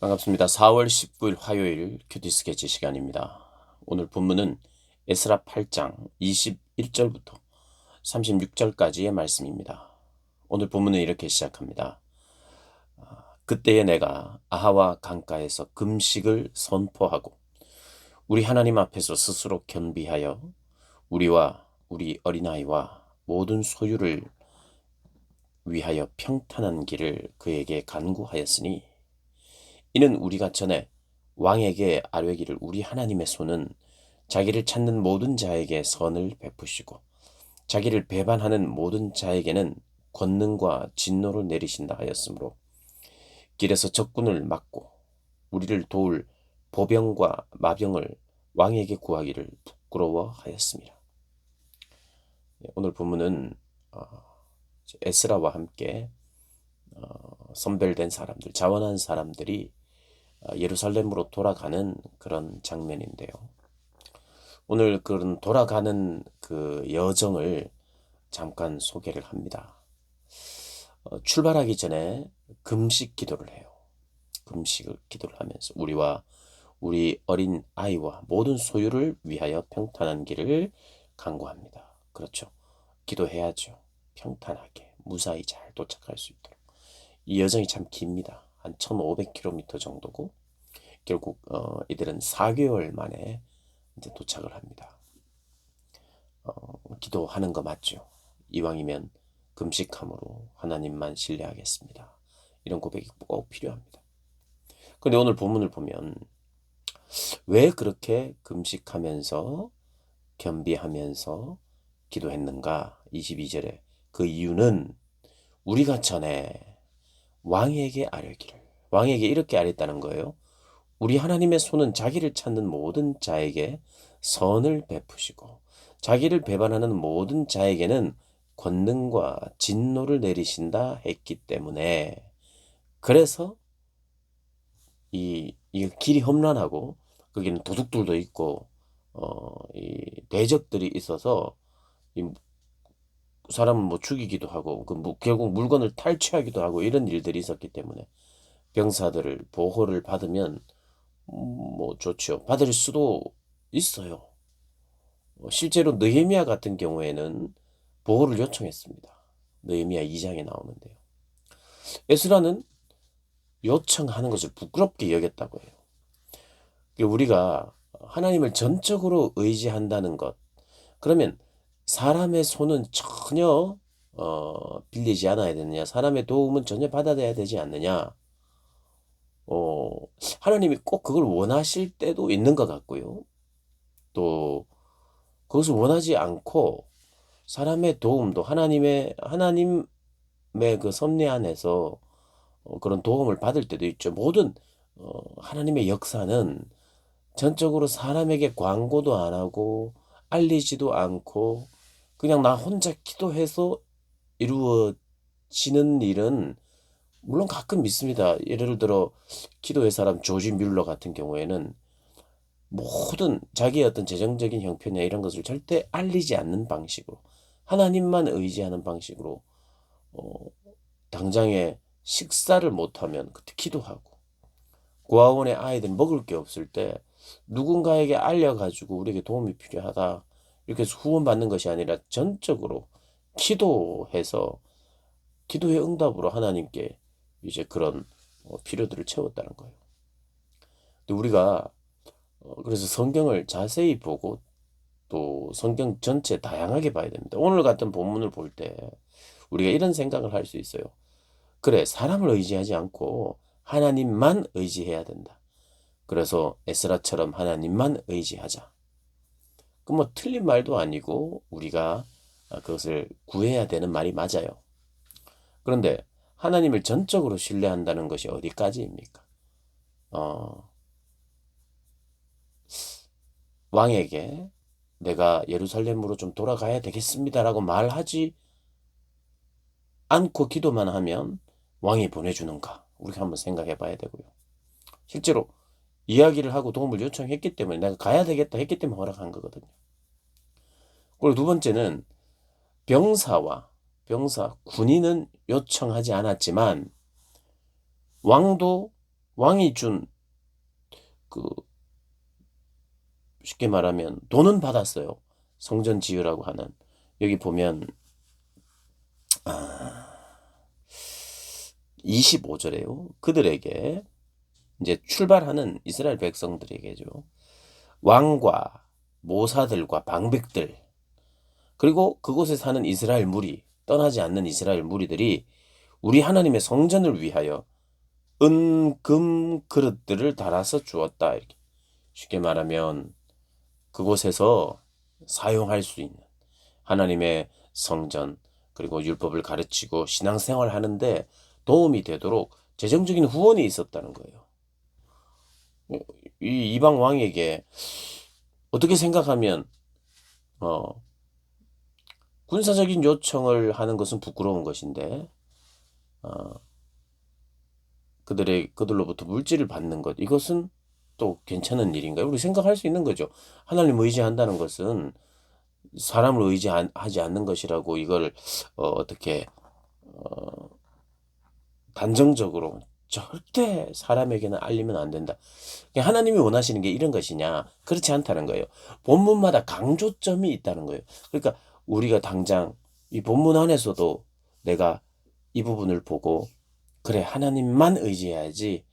반갑습니다. 4월 19일 화요일 큐티 스케치 시간입니다. 오늘 본문은 에스라 8장 21절부터 36절까지의 말씀입니다. 오늘 본문은 이렇게 시작합니다. 그때에 내가 아하와 강가에서 금식을 선포하고 우리 하나님 앞에서 스스로 겸비하여 우리와 우리 어린아이와 모든 소유를 위하여 평탄한 길을 그에게 간구하였으니 이는 우리가 전에 왕에게 아뢰기를 우리 하나님의 손은 자기를 찾는 모든 자에게 선을 베푸시고 자기를 배반하는 모든 자에게는 권능과 진노를 내리신다 하였으므로 길에서 적군을 막고 우리를 도울 보병과 마병을 왕에게 구하기를 부끄러워하였습니다. 오늘 본문은 에스라와 함께 선별된 사람들, 자원한 사람들이 예루살렘으로 돌아가는 그런 장면인데요. 오늘 그런 돌아가는 그 여정을 잠깐 소개를 합니다. 출발하기 전에 금식 기도를 해요. 금식을 기도를 하면서 우리와 우리 어린 아이와 모든 소유를 위하여 평탄한 길을 간구합니다. 그렇죠. 기도해야죠. 평탄하게 무사히 잘 도착할 수 있도록. 이 여정이 참 깁니다. 한 1500km 정도고 결국 이들은 4개월 만에 이제 도착을 합니다. 기도하는 거 맞죠? 이왕이면 금식함으로 하나님만 신뢰하겠습니다. 이런 고백이 꼭 필요합니다. 그런데 오늘 본문을 보면 왜 그렇게 금식하면서 겸비하면서 기도했는가? 22절에 그 이유는 우리가 전에 왕에게 아뢰기를 왕에게 이렇게 아뢰었다는 거예요. 우리 하나님의 손은 자기를 찾는 모든 자에게 선을 베푸시고 자기를 배반하는 모든 자에게는 권능과 진노를 내리신다 했기 때문에 그래서 이 길이 험난하고 거기는 도둑들도 있고 이 대적들이 있어서 이 사람을 뭐 죽이기도 하고 결국 물건을 탈취하기도 하고 이런 일들이 있었기 때문에 병사들을 보호를 받으면 뭐 좋죠. 받을 수도 있어요. 실제로 느헤미야 같은 경우에는 보호를 요청했습니다. 느헤미야 2장에 나오는데요. 에스라는 요청하는 것을 부끄럽게 여겼다고 해요. 우리가 하나님을 전적으로 의지한다는 것, 그러면 사람의 손은 전혀 빌리지 않아야 되느냐? 사람의 도움은 전혀 받아야 되지 않느냐? 어, 하나님이 꼭 그걸 원하실 때도 있는 것 같고요. 또 그것을 원하지 않고 사람의 도움도 하나님의 그 섭리 안에서 그런 도움을 받을 때도 있죠. 모든 하나님의 역사는 전적으로 사람에게 광고도 안 하고 알리지도 않고 그냥 나 혼자 기도해서 이루어지는 일은 물론 가끔 있습니다. 예를 들어 기도의 사람 조지 뮬러 같은 경우에는 모든 자기의 어떤 재정적인 형편이나 이런 것을 절대 알리지 않는 방식으로 하나님만 의지하는 방식으로 어, 당장에 식사를 못하면 그때 기도하고 고아원의 아이들 먹을 게 없을 때 누군가에게 알려가지고 우리에게 도움이 필요하다 이렇게 해서 후원받는 것이 아니라 전적으로 기도해서 기도의 응답으로 하나님께 이제 그런 필요들을 채웠다는 거예요. 근데 우리가 그래서 성경을 자세히 보고 또 성경 전체 다양하게 봐야 됩니다. 오늘 같은 본문을 볼 때 우리가 이런 생각을 할 수 있어요. 그래, 사람을 의지하지 않고 하나님만 의지해야 된다. 그래서 에스라처럼 하나님만 의지하자. 그 뭐 틀린 말도 아니고 우리가 그것을 구해야 되는 말이 맞아요. 그런데 하나님을 전적으로 신뢰한다는 것이 어디까지입니까? 어, 왕에게 내가 예루살렘으로 좀 돌아가야 되겠습니다라고 말하지 않고 기도만 하면 왕이 보내주는가? 우리가 한번 생각해 봐야 되고요. 실제로 이야기를 하고 도움을 요청했기 때문에 내가 가야 되겠다 했기 때문에 허락한 거거든요. 그리고 두 번째는 군인은 요청하지 않았지만 왕도 왕이 준 그 쉽게 말하면 돈은 받았어요. 성전 지으라고 하는. 여기 보면 아, 25절에요. 그들에게 이제 출발하는 이스라엘 백성들에게죠. 왕과 모사들과 방백들 그리고 그곳에 사는 이스라엘 무리 떠나지 않는 이스라엘 무리들이 우리 하나님의 성전을 위하여 은금 그릇들을 달아서 주었다. 이렇게 쉽게 말하면 그곳에서 사용할 수 있는 하나님의 성전 그리고 율법을 가르치고 신앙생활 하는데 도움이 되도록 재정적인 후원이 있었다는 거예요. 이 이방 왕에게 어떻게 생각하면 어, 군사적인 요청을 하는 것은 부끄러운 것인데 어, 그들로부터 물질을 받는 것 이것은 또 괜찮은 일인가요? 우리 생각할 수 있는 거죠. 하나님 의지한다는 것은 사람을 의지하지 않는 것이라고 이걸 어떻게 단정적으로 절대 사람에게는 알리면 안 된다. 하나님이 원하시는 게 이런 것이냐? 그렇지 않다는 거예요. 본문마다 강조점이 있다는 거예요. 그러니까 우리가 당장 이 본문 안에서도 내가 이 부분을 보고 그래 하나님만 의지해야지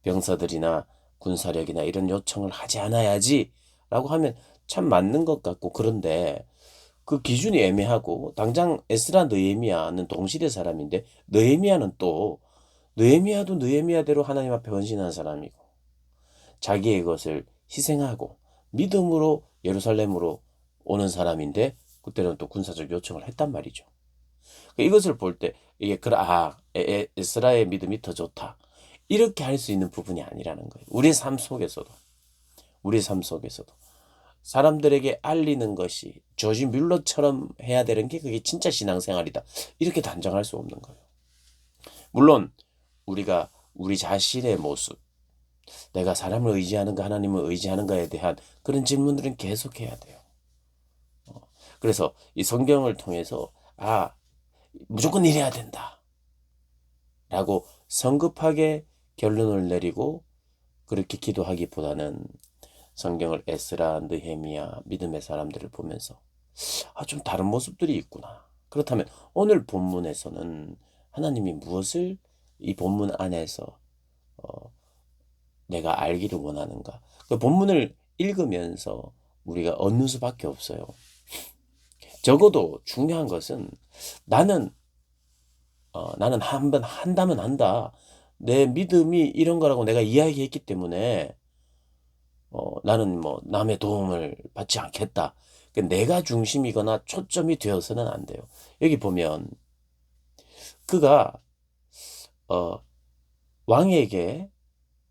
병사들이나 군사력이나 이런 요청을 하지 않아야지 라고 하면 참 맞는 것 같고 그런데 그 기준이 애매하고 당장 에스라 느헤미야는 동시대 사람인데 느헤미야는 또 느헤미야도 느헤미야대로 하나님 앞에 헌신한 사람이고 자기의 것을 희생하고 믿음으로 예루살렘으로 오는 사람인데 그때는 또 군사적 요청을 했단 말이죠. 이것을 볼 때 이게 에스라의 믿음이 더 좋다. 이렇게 할 수 있는 부분이 아니라는 거예요. 우리의 삶 속에서도 사람들에게 알리는 것이 조지 뮬러처럼 해야 되는 게 그게 진짜 신앙생활이다. 이렇게 단정할 수 없는 거예요. 물론 우리가 우리 자신의 모습, 내가 사람을 의지하는가 하나님을 의지하는가에 대한 그런 질문들은 계속해야 돼요. 그래서 이 성경을 통해서 무조건 이래야 된다. 라고 성급하게 결론을 내리고 그렇게 기도하기보다는 성경을 에스라, 느헤미야, 믿음의 사람들을 보면서 좀 다른 모습들이 있구나. 그렇다면 오늘 본문에서는 하나님이 무엇을 이 본문 안에서 내가 알기를 원하는가? 그 본문을 읽으면서 우리가 얻는 수밖에 없어요. 적어도 중요한 것은 나는 나는 한번 한다면 한다. 내 믿음이 이런 거라고 내가 이야기했기 때문에 나는 뭐 남의 도움을 받지 않겠다. 내가 중심이거나 초점이 되어서는 안 돼요. 여기 보면 그가 어, 왕에게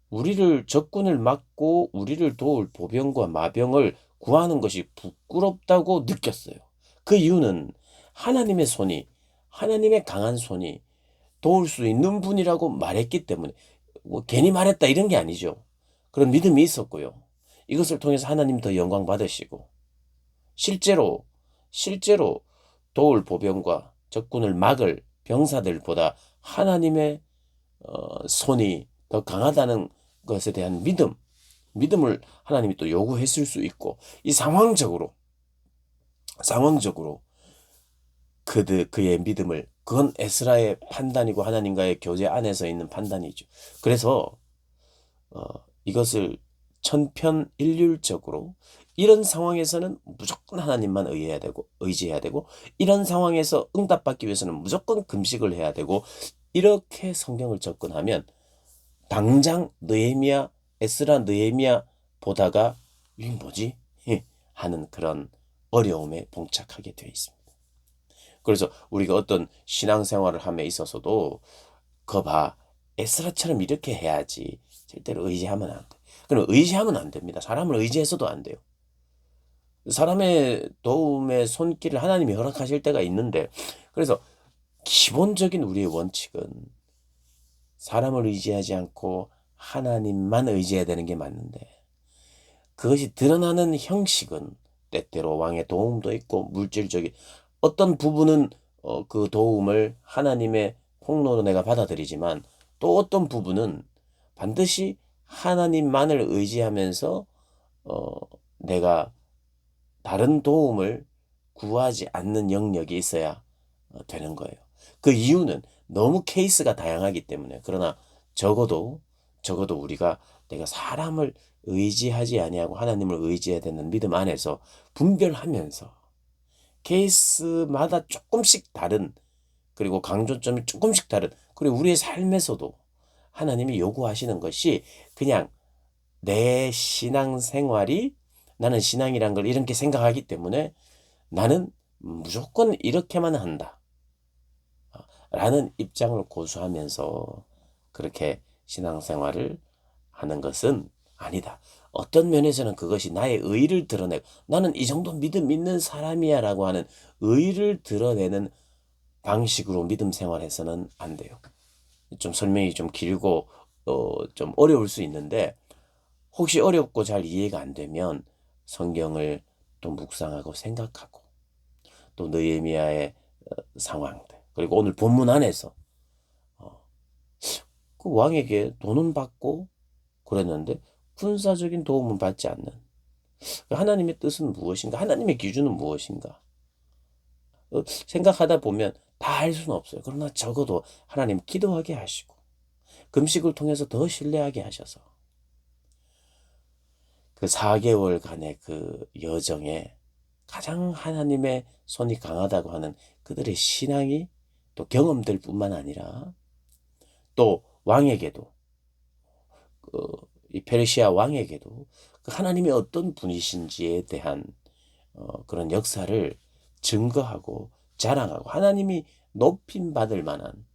우리를 적군을 막고 우리를 도울 보병과 마병을 구하는 것이 부끄럽다고 느꼈어요. 그 이유는 하나님의 손이 하나님의 강한 손이 도울 수 있는 분이라고 말했기 때문에 뭐 괜히 말했다 이런 게 아니죠. 그런 믿음이 있었고요. 이것을 통해서 하나님 더 영광 받으시고 실제로 도울 보병과 적군을 막을 병사들보다 하나님의 손이 더 강하다는 것에 대한 믿음을 하나님이 또 요구했을 수 있고 이 상황적으로 그의 믿음을 그건 에스라의 판단이고 하나님과의 교제 안에서 있는 판단이죠. 그래서 이것을 천편일률적으로 이런 상황에서는 무조건 하나님만 의지해야 되고 이런 상황에서 응답받기 위해서는 무조건 금식을 해야 되고 이렇게 성경을 접근하면 당장 에스라 느헤미야 보다가 이게 뭐지? 하는 그런 어려움에 봉착하게 되어 있습니다. 그래서 우리가 어떤 신앙생활을 함에 있어서도 거봐 에스라처럼 이렇게 해야지 절대로 의지하면 안 돼. 그럼 의지하면 안 됩니다. 사람을 의지해서도 안 돼요. 사람의 도움의 손길을 하나님이 허락하실 때가 있는데 그래서 기본적인 우리의 원칙은 사람을 의지하지 않고 하나님만 의지해야 되는 게 맞는데 그것이 드러나는 형식은 때때로 왕의 도움도 있고 물질적인 어떤 부분은 그 도움을 하나님의 폭로로 내가 받아들이지만 또 어떤 부분은 반드시 하나님만을 의지하면서 내가 다른 도움을 구하지 않는 영역이 있어야 되는 거예요. 그 이유는 너무 케이스가 다양하기 때문에. 그러나 적어도 우리가 내가 사람을 의지하지 아니하고 하나님을 의지해야 되는 믿음 안에서 분별하면서 케이스마다 조금씩 다른, 그리고 강조점이 조금씩 다른, 그리고 우리의 삶에서도 하나님이 요구하시는 것이 그냥 내 신앙생활이, 나는 신앙이란 걸 이렇게 생각하기 때문에 나는 무조건 이렇게만 한다 라는 입장을 고수하면서 그렇게 신앙생활을 하는 것은 아니다. 어떤 면에서는 그것이 나의 의를 드러내고 나는 이 정도 믿음 있는 사람이야 라고 하는 의를 드러내는 방식으로 믿음 생활해서는 안 돼요. 좀 설명이 좀 길고 좀 어려울 수 있는데, 혹시 어렵고 잘 이해가 안 되면 성경을 또 묵상하고 생각하고, 또 느헤미야의 상황들, 그리고 오늘 본문 안에서 그 왕에게 돈은 받고 그랬는데 군사적인 도움은 받지 않는 하나님의 뜻은 무엇인가? 하나님의 기준은 무엇인가? 생각하다 보면 다 알 수는 없어요. 그러나 적어도 하나님 기도하게 하시고 금식을 통해서 더 신뢰하게 하셔서 그 4개월간의 그 여정에 가장 하나님의 손이 강하다고 하는 그들의 신앙이 또 경험될 뿐만 아니라, 또 왕에게도, 이 페르시아 왕에게도 그 하나님이 어떤 분이신지에 대한 그런 역사를 증거하고 자랑하고 하나님이 높임 받을 만한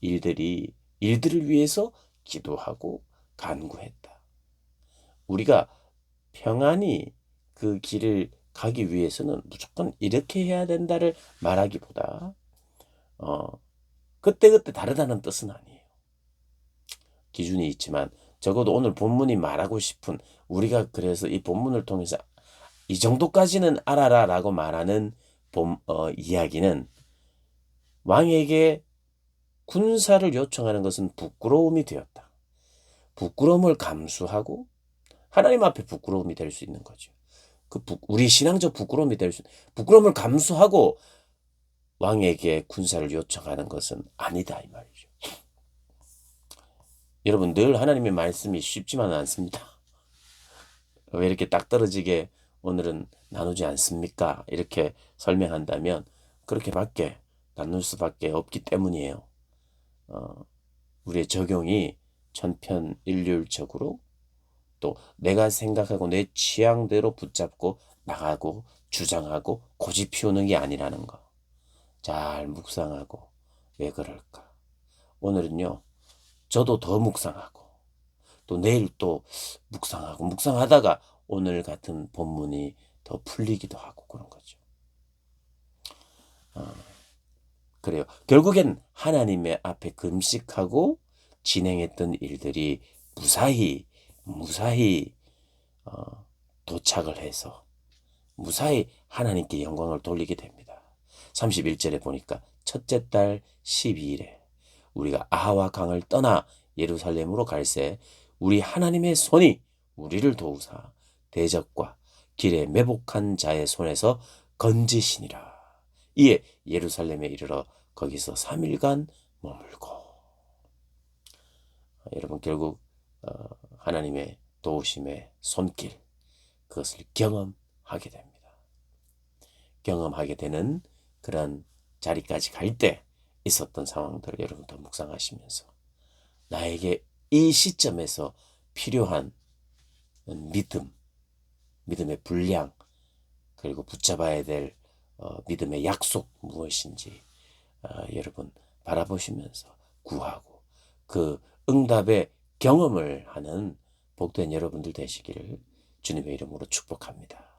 일들을 위해서 기도하고 간구했다. 우리가 평안히 그 길을 가기 위해서는 무조건 이렇게 해야 된다를 말하기보다 그때그때 다르다는 뜻은 아니에요. 기준이 있지만 적어도 오늘 본문이 말하고 싶은, 우리가 그래서 이 본문을 통해서 이 정도까지는 알아라 라고 말하는 이야기는, 왕에게 군사를 요청하는 것은 부끄러움이 되었다. 부끄러움을 감수하고 하나님 앞에 부끄러움이 될 수 있는 거죠. 우리 신앙적 부끄러움이 부끄러움을 감수하고 왕에게 군사를 요청하는 것은 아니다 이 말이죠. 여러분, 늘 하나님의 말씀이 쉽지만은 않습니다. 왜 이렇게 딱 떨어지게 오늘은 나누지 않습니까? 이렇게 설명한다면 그렇게밖에 나눌 수밖에 없기 때문이에요. 우리의 적용이 천편일률적으로, 또 내가 생각하고 내 취향대로 붙잡고 나가고 주장하고 고집 피우는 게 아니라는 거 잘 묵상하고, 왜 그럴까? 오늘은요, 저도 더 묵상하고 또 내일 또 묵상하다가 오늘 같은 본문이 더 풀리기도 하고 그런 거죠. 그래요. 결국엔 하나님의 앞에 금식하고 진행했던 일들이 무사히 도착을 해서 무사히 하나님께 영광을 돌리게 됩니다. 31절에 보니까 첫째 달 12일에 우리가 아하와 강을 떠나 예루살렘으로 갈새 우리 하나님의 손이 우리를 도우사 대적과 길에 매복한 자의 손에서 건지시니라. 이에 예루살렘에 이르러 거기서 3일간 머물고. 여러분, 결국 하나님의 도우심의 손길, 그것을 경험하게 됩니다. 경험하게 되는 그런 자리까지 갈 때 있었던 상황들을 여러분도 묵상하시면서 나에게 이 시점에서 필요한 믿음의 분량, 그리고 붙잡아야 될 믿음의 약속 무엇인지 여러분 바라보시면서 구하고 그 응답의 경험을 하는 복된 여러분들 되시기를 주님의 이름으로 축복합니다.